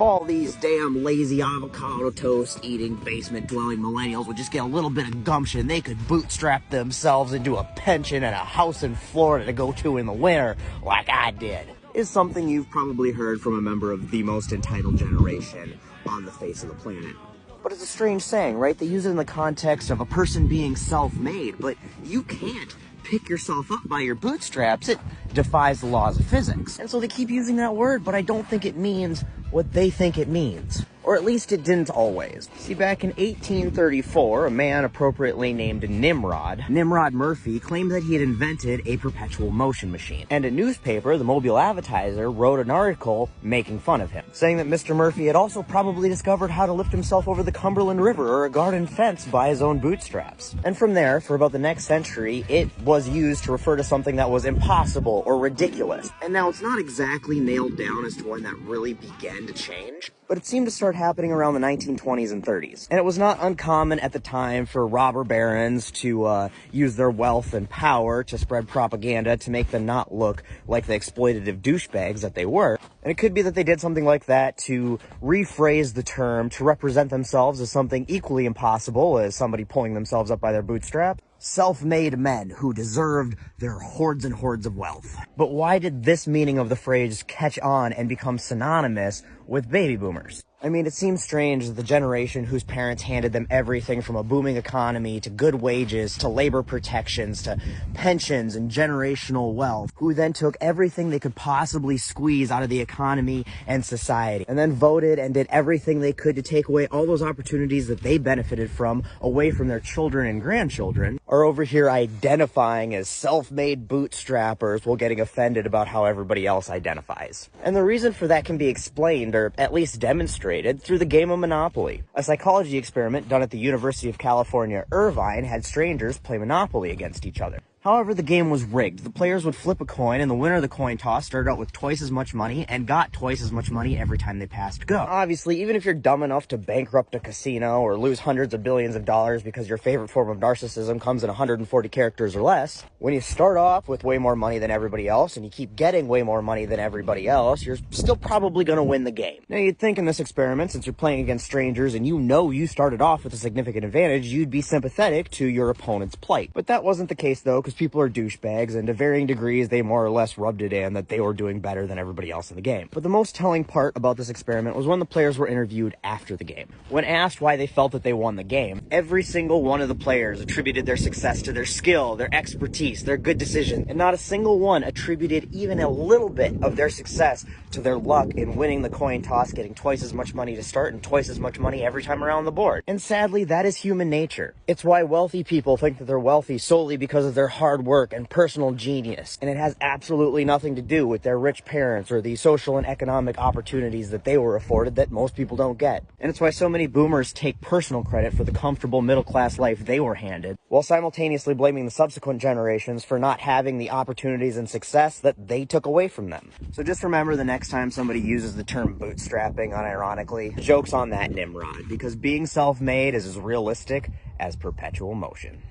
all these damn lazy avocado toast eating basement dwelling millennials would just get a little bit of gumption, they could bootstrap themselves into a pension and a house in Florida to go to in the winter like I did, is something you've probably heard from a member of the most entitled generation on the face of the planet. But it's a strange saying, right? They use it in the context of a person being self-made, but you can't pick yourself up by your bootstraps. It defies the laws of physics. And so they keep using that word, but I don't think it means what they think it means. Or at least it didn't always. See, back in 1834, a man appropriately named Nimrod Murphy, claimed that he had invented a perpetual motion machine. And a newspaper, the Mobile Advertiser, wrote an article making fun of him, saying that Mr. Murphy had also probably discovered how to lift himself over the Cumberland River or a garden fence by his own bootstraps. And from there, for about the next century, it was used to refer to something that was impossible or ridiculous. And now it's not exactly nailed down as to when that really began to change, but it seemed to start happening around the 1920s and 30s. And it was not uncommon at the time for robber barons to use their wealth and power to spread propaganda to make them not look like the exploitative douchebags that they were. And it could be that they did something like that to rephrase the term to represent themselves as something equally impossible as somebody pulling themselves up by their bootstrap. Self-made men who deserved their hordes and hordes of wealth. But why did this meaning of the phrase catch on and become synonymous with baby boomers? I mean, it seems strange that the generation whose parents handed them everything from a booming economy to good wages to labor protections to pensions and generational wealth, who then took everything they could possibly squeeze out of the economy and society, and then voted and did everything they could to take away all those opportunities that they benefited from away from their children and grandchildren, are over here identifying as self-made bootstrappers while getting offended about how everybody else identifies. And the reason for that can be explained, or at least demonstrated, through the game of Monopoly. A psychology experiment done at the University of California, Irvine, had strangers play Monopoly against each other. However, the game was rigged. The players would flip a coin, and the winner of the coin toss started out with twice as much money and got twice as much money every time they passed go. Obviously, even if you're dumb enough to bankrupt a casino or lose hundreds of billions of dollars because your favorite form of narcissism comes in 140 characters or less, when you start off with way more money than everybody else and you keep getting way more money than everybody else, you're still probably going to win the game. Now, you'd think in this experiment, since you're playing against strangers and you know you started off with a significant advantage, you'd be sympathetic to your opponent's plight. But that wasn't the case, though, because people are douchebags, and to varying degrees, they more or less rubbed it in that they were doing better than everybody else in the game. But the most telling part about this experiment was when the players were interviewed after the game. When asked why they felt that they won the game, every single one of the players attributed their success to their skill, their expertise, their good decision, and not a single one attributed even a little bit of their success to their luck in winning the coin toss, getting twice as much money to start and twice as much money every time around the board. And sadly, that is human nature. It's why wealthy people think that they're wealthy solely because of their hard work and personal genius, and it has absolutely nothing to do with their rich parents or the social and economic opportunities that they were afforded that most people don't get. And it's why so many boomers take personal credit for the comfortable middle-class life they were handed, while simultaneously blaming the subsequent generations for not having the opportunities and success that they took away from them. So just remember, the next time somebody uses the term bootstrapping unironically, joke's on that Nimrod, because being self-made is as realistic as perpetual motion.